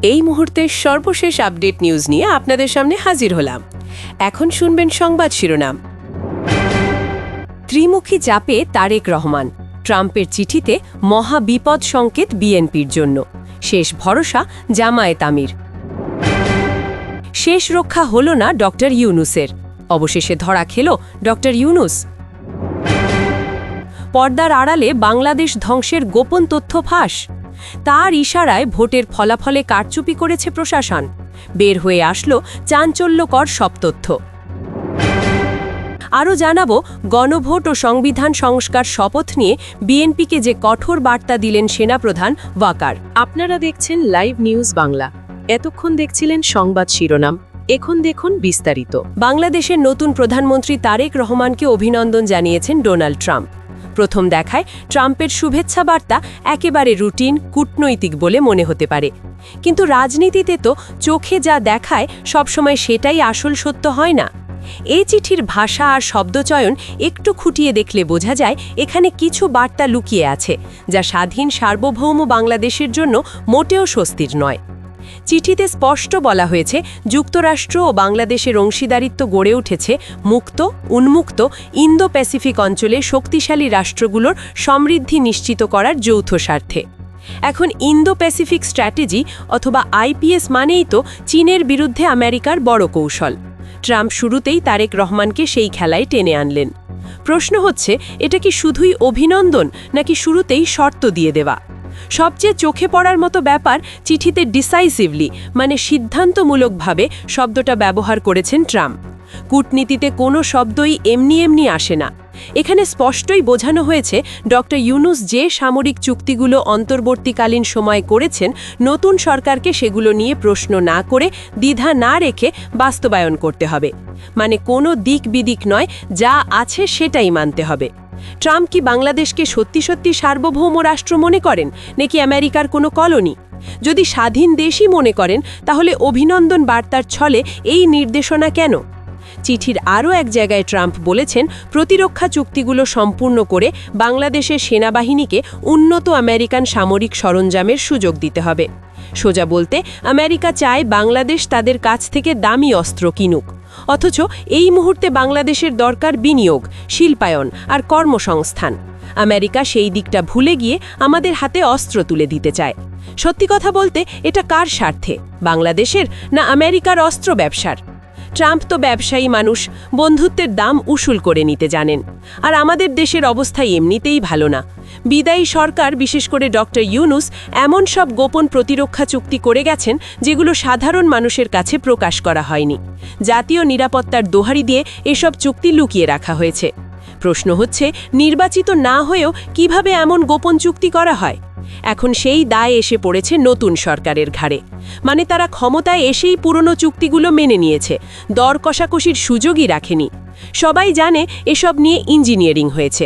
এই মুহূর্তের সর্বশেষ আপডেট নিউজ নিয়ে আপনাদের সামনে হাজির হলাম। এখন শুনবেন সংবাদ শিরোনাম। ত্রিমুখী চাপে তারেক রহমান, ট্রাম্পের চিঠিতে মহা বিপদ সংকেত বিএনপির জন্য, শেষ ভরসা জামায়াত আমির। শেষ রক্ষা হল না ডক্টর ইউনূসের, অবশেষে ধরা খেল ডক্টর ইউনূস। পর্দার আড়ালে বাংলাদেশ ধ্বংসের গোপন তথ্য ফাঁস, তার ইশারায় ভোটের ফলাফলে কারচুপি করেছে প্রশাসন। বের হয়ে আসলো চাঞ্চল্যকর সব তথ্য। আরও জানাবো গণভোট ও সংবিধান সংস্কার শপথ নিয়ে বিএনপিকে যে কঠোর বার্তা দিলেন সেনাপ্রধান ওয়াকার। আপনারা দেখছেন লাইভ নিউজ বাংলা। এতক্ষণ দেখছিলেন সংবাদ শিরোনাম, এখন দেখুন বিস্তারিত। বাংলাদেশের নতুন প্রধানমন্ত্রী তারেক রহমানকে অভিনন্দন জানিয়েছেন ডোনাল্ড ট্রাম্প। প্রথম দেখায় ট্রাম্পের শুভেচ্ছা বার্তা একেবারে রুটিন, কূটনৈতিক বলে মনে হতে পারে, কিন্তু রাজনীতিতে তো চোখে যা দেখায় সবসময় সেটাই আসল সত্য হয় না। এই চিঠির ভাষা আর শব্দচয়ন একটু খুঁটিয়ে দেখলে বোঝা যায় এখানে কিছু বার্তা লুকিয়ে আছে, যা স্বাধীন সার্বভৌম বাংলাদেশের জন্য মোটেও স্বস্তির নয়। চিঠিতে স্পষ্ট বলা হয়েছে, যুক্তরাষ্ট্র ও বাংলাদেশের অংশীদারিত্ব গড়ে উঠেছে মুক্ত, উন্মুক্ত ইন্দো প্যাসিফিক অঞ্চলে শক্তিশালী রাষ্ট্রগুলোর সমৃদ্ধি নিশ্চিত করার যৌথ স্বার্থে। এখন ইন্দো প্যাসিফিক স্ট্র্যাটেজি অথবা আইপিএস মানেই তো চীনের বিরুদ্ধে আমেরিকার বড় কৌশল। ট্রাম্প শুরুতেই তারেক রহমানকে সেই খেলায় টেনে আনলেন। প্রশ্ন হচ্ছে, এটা কি শুধুই অভিনন্দন নাকি শুরুতেই শর্ত দিয়ে দেওয়া? সবচেয়ে চোখে পড়ার মতো ব্যাপার, চিঠিতে ডিসাইসিভলি মানে সিদ্ধান্তমূলকভাবে শব্দটা ব্যবহার করেছেন ট্রাম্প। কূটনীতিতে কোনো শব্দই এমনি এমনি আসে না। এখানে স্পষ্টই বোঝানো হয়েছে ডক্টর ইউনূস যে সামরিক চুক্তিগুলো অন্তর্বর্তীকালীন সময়ে করেছেন, নতুন সরকারকে সেগুলো নিয়ে প্রশ্ন না করে, দ্বিধা না রেখে বাস্তবায়ন করতে হবে। মানে কোনো দিক বিদিক নয়, যা আছে সেটাই মানতে হবে। ট্রাম্প কি বাংলাদেশকে সত্যি সত্যি সার্বভৌম রাষ্ট্র মনে করেন নাকি আমেরিকার কোনো কলোনি? যদি স্বাধীন দেশই মনে করেন, তাহলে অভিনন্দন বার্তার ছলে এই নির্দেশনা কেন? চিঠির আরও এক জায়গায় ট্রাম্প বলেছেন, প্রতিরক্ষা চুক্তিগুলো সম্পূর্ণ করে বাংলাদেশের সেনাবাহিনীকে উন্নত আমেরিকান সামরিক সরঞ্জামের সুযোগ দিতে হবে। সোজা বলতে, আমেরিকা চায় বাংলাদেশ তাদের কাছ থেকে দামি অস্ত্র কিনুক, অথচ এই মুহূর্তে বাংলাদেশের দরকার বিনিয়োগ, শিল্পায়ন আর কর্মসংস্থান। আমেরিকা সেই দিকটা ভুলে গিয়ে আমাদের হাতে অস্ত্র তুলে দিতে চায়। সত্যি কথা বলতে, এটা কার স্বার্থে, বাংলাদেশের না আমেরিকার অস্ত্র ব্যবসার? ট্রাম্প তো ব্যবসায়ী মানুষ, বন্ধুত্বের দাম উসুল করে নিতে জানেন। আর আমাদের দেশের অবস্থা এমনিতেই ভালো না। বিদায়ী সরকার, বিশেষ করে ডক্টর ইউনূস, এমন সব গোপন প্রতিরক্ষা চুক্তি করে গেছেন যেগুলো সাধারণ মানুষের কাছে প্রকাশ করা হয়নি। জাতীয় নিরাপত্তার দোহারি দিয়ে এসব চুক্তি লুকিয়ে রাখা হয়েছে। প্রশ্ন হচ্ছে, নির্বাচিত না হয়েও কিভাবে এমন গোপন চুক্তি করা হয়? এখন সেই দায় এসে পড়েছে নতুন সরকারের ঘাড়ে। মানে তারা ক্ষমতায় এসেই পুরনো চুক্তিগুলো মেনে নিয়েছে, দর কষাকষির সুযোগই রাখেনি। সবাই জানে এসব নিয়ে ইঞ্জিনিয়ারিং হয়েছে।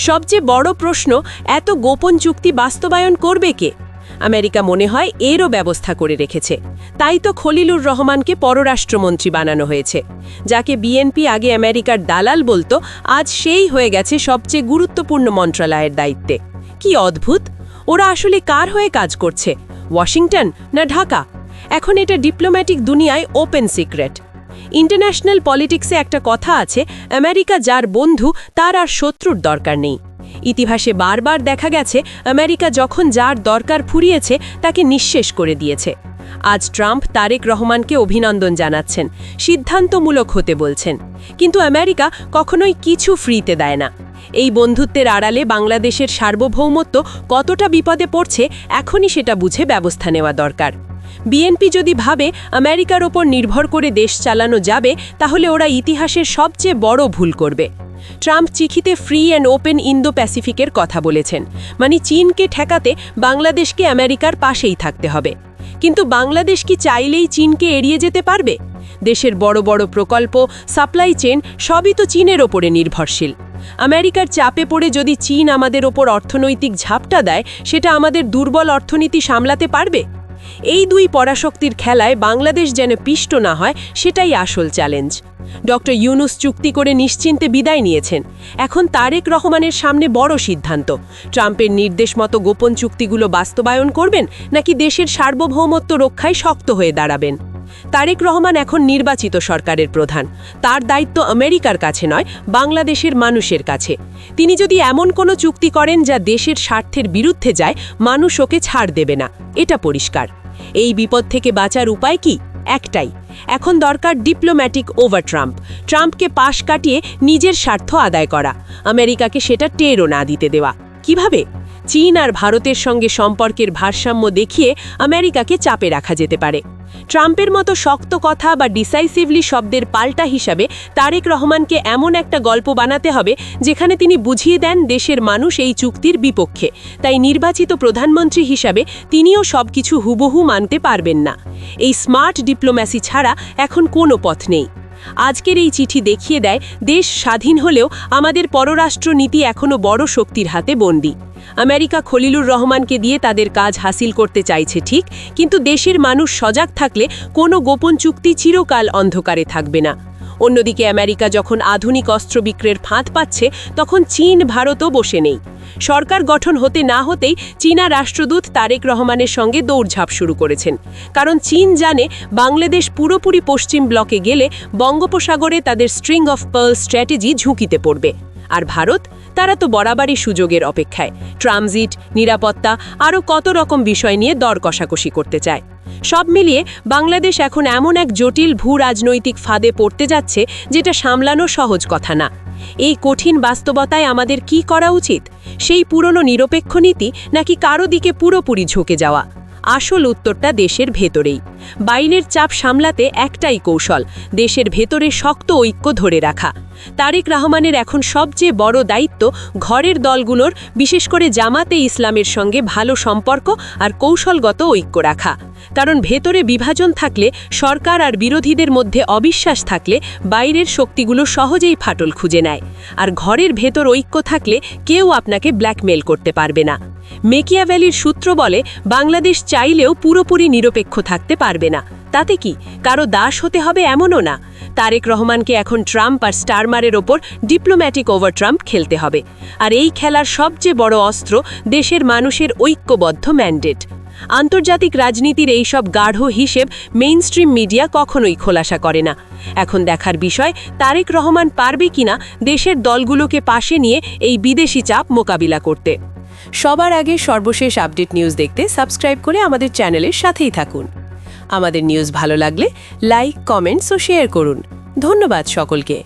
সবচেয়ে বড় প্রশ্ন, এত গোপন চুক্তি বাস্তবায়ন করবে কে? আমেরিকা মনে হয় এরও ব্যবস্থা করে রেখেছে। তাই তো খলিলুর রহমানকে পররাষ্ট্রমন্ত্রী বানানো হয়েছে। যাকে বিএনপি আগে আমেরিকার দালাল বলতো, আজ সেই হয়ে গেছে সবচেয়ে গুরুত্বপূর্ণ মন্ত্রণালয়ের দায়িত্বে। কি অদ্ভুত! ওরা আসলে কার হয়ে কাজ করছে, ওয়াশিংটন না ঢাকা? এখন এটা ডিপ্লোম্যাটিক দুনিয়ায় ওপেন সিক্রেট। ইন্টারন্যাশনাল পলিটিক্সে একটা কথা আছে, আমেরিকা যার বন্ধু তার আর শত্রুর দরকার নেই। ইতিহাসে বারবার দেখা গেছে, আমেরিকা যখন যার দরকার ফুরিয়েছে তাকে নিঃশেষ করে দিয়েছে। আজ ট্রাম্প তারেক রহমানকে অভিনন্দন জানাচ্ছেন, সিদ্ধান্তমূলক হতে বলছেন, কিন্তু আমেরিকা কখনোই কিছু ফ্রিতে দেয় না। এই বন্ধুত্বের আড়ালে বাংলাদেশের সার্বভৌমত্ব কতটা বিপদে পড়ছে, এখনই সেটা বুঝে ব্যবস্থা নেওয়া দরকার। বিএনপি যদি ভাবে আমেরিকার ওপর নির্ভর করে দেশ চালানো যাবে, তাহলে ওরা ইতিহাসের সবচেয়ে বড় ভুল করবে। ট্রাম্প চিঠিতে ফ্রি অ্যান্ড ওপেন ইন্দো প্যাসিফিকের কথা বলেছেন, মানে চীনকে ঠেকাতে বাংলাদেশকে আমেরিকার পাশেই থাকতে হবে। কিন্তু বাংলাদেশ কি চাইলেই চীনকে এড়িয়ে যেতে পারবে? দেশের বড় বড় প্রকল্প, সাপ্লাই চেন সবই তো চীনের ওপরে নির্ভরশীল। আমেরিকার চাপে পড়ে যদি চীন আমাদের ওপর অর্থনৈতিক ঝাপটা দেয়, সেটা আমাদের দুর্বল অর্থনীতি সামলাতে পারবে? এই দুই পরাশক্তির খেলায় বাংলাদেশ যেন পিষ্ট না হয় সেটাই আসল চ্যালেঞ্জ। ডক্টর ইউনূস চুক্তি করে নিশ্চিন্তে বিদায় নিয়েছেন। এখন তারেক রহমানের সামনে বড় সিদ্ধান্ত, ট্রাম্পের নির্দেশ মতো গোপন চুক্তিগুলো বাস্তবায়ন করবেন নাকি দেশের সার্বভৌমত্ব রক্ষায় শক্ত হয়ে দাঁড়াবেন। তারেক রহমান এখন নির্বাচিত সরকারের প্রধান, তার দায়িত্ব আমেরিকার কাছে নয়, বাংলাদেশের মানুষের কাছে। তিনি যদি এমন কোনো চুক্তি করেন যা দেশের স্বার্থের বিরুদ্ধে যায়, মানুষ ওকে ছাড় দেবে না, এটা পরিষ্কার। এই বিপদ থেকে বাঁচার উপায় কি? একটাই, এখন দরকার ডিপ্লোম্যাটিক ওভার ট্রাম্পকে পাশ কাটিয়ে নিজের স্বার্থ আদায় করা, আমেরিকাকে সেটা টেরও না দিতে দেওয়া। কিভাবে? চীন আর ভারতের সঙ্গে সম্পর্কের ভারসাম্য দেখিয়ে আমেরিকাকে চাপে রাখা যেতে পারে। ট্রাম্পের মতো শক্ত কথা বা ডিসাইসিভলি শব্দের পাল্টা হিসাবে তারেক রহমানকে এমন একটা গল্প বানাতে হবে যেখানে তিনি বুঝিয়ে দেন দেশের মানুষ এই চুক্তির বিপক্ষে, তাই নির্বাচিত প্রধানমন্ত্রী হিসাবে তিনিও সবকিছু হুবহু মানতে পারবেন না। এই স্মার্ট ডিপ্লোম্যাসি ছাড়া এখন কোনো পথ নেই। আজকের এই চিঠি দেখিয়ে দেয় দেশ স্বাধীন হলেও আমাদের পররাষ্ট্র নীতি এখনও বড় শক্তির হাতে বন্দী। আমেরিকা খলিলুর রহমানকে দিয়ে তাদের কাজ হাসিল করতে চাইছে ঠিক, কিন্তু দেশের মানুষ সজাগ থাকলে কোনো গোপন চুক্তি চিরকাল অন্ধকারে থাকবে না। অন্যদিকে আমেরিকা যখন আধুনিক অস্ত্র বিক্রির ফাঁদ পাচ্ছে, তখন চীন ভারতও বসে নেই। সরকার গঠন হতে না হতেই চীনা রাষ্ট্রদূত তারেক রহমানের সঙ্গে দৌড়ঝাঁপ শুরু করেছেন, কারণ চীন জানে বাংলাদেশ পুরোপুরি পশ্চিম ব্লকে গেলে বঙ্গোপসাগরে তাদের স্ট্রিং অফ পার্ল স্ট্র্যাটেজি ঝুঁকিতে পড়বে। আর ভারত, তারা তো বরাবরই সুযোগের অপেক্ষায়, ট্রানজিট, নিরাপত্তা, আরও কত রকম বিষয় নিয়ে দর কষাকষি করতে চায়। সব মিলিয়ে বাংলাদেশ এখন এমন এক জটিল ভূ রাজনৈতিক ফাঁদে পড়তে যাচ্ছে যেটা সামলানো সহজ কথা না। এই কঠিন বাস্তবতায় আমাদের কি করা উচিত? সেই পুরনো নিরপেক্ষ নীতি নাকি কারো দিকে পুরোপুরি ঝুঁকে যাওয়া? আসল উত্তরটা দেশের ভেতরেই। বাইরের চাপ সামলাতে একটাই কৌশল, দেশের ভেতরে শক্ত ঐক্য ধরে রাখা। তারেক রহমানের এখন সবচেয়ে বড় দায়িত্ব ঘরের দলগুলোর, বিশেষ করে জামাতে ইসলামের সঙ্গে ভালো সম্পর্ক আর কৌশলগত ঐক্য রাখা। কারণ ভেতরে বিভাজন থাকলে, সরকার আর বিরোধীদের মধ্যে অবিশ্বাস থাকলে বাইরের শক্তিগুলো সহজেই ফাটল খুঁজে নেয়। আর ঘরের ভেতর ঐক্য থাকলে কেউ আপনাকে ব্ল্যাকমেল করতে পারবে না। মেকিয়াভেলির সূত্র বলে, বাংলাদেশ চাইলেও পুরোপুরি নিরপেক্ষ থাকতে পারবে না। তাতে কি কারো দাস হতে হবে এমনও না। তারেক রহমানকে এখন ট্রাম্প আর স্টারমারের ওপর ডিপ্লোম্যাটিক ওভার ট্রাম্প খেলতে হবে। আর এই খেলার সবচেয়ে বড় অস্ত্র দেশের মানুষের ঐক্যবদ্ধ ম্যান্ডেট। আন্তর্জাতিক রাজনীতির এইসব গাঢ় হিসেব মেইনস্ট্রিম মিডিয়া কখনোই খোলাসা করে না। এখন দেখার বিষয়, তারেক রহমান পারবে কিনা দেশের দলগুলোকে পাশে নিয়ে এই বিদেশি চাপ মোকাবিলা করতে। সবার আগে সর্বশেষ আপডেট নিউজ দেখতে সাবস্ক্রাইব করে আমাদের চ্যানেলের সাথেই থাকুন। আমাদের নিউজ ভালো লাগলে লাইক, কমেন্টস ও শেয়ার করুন। ধন্যবাদ সকলকে।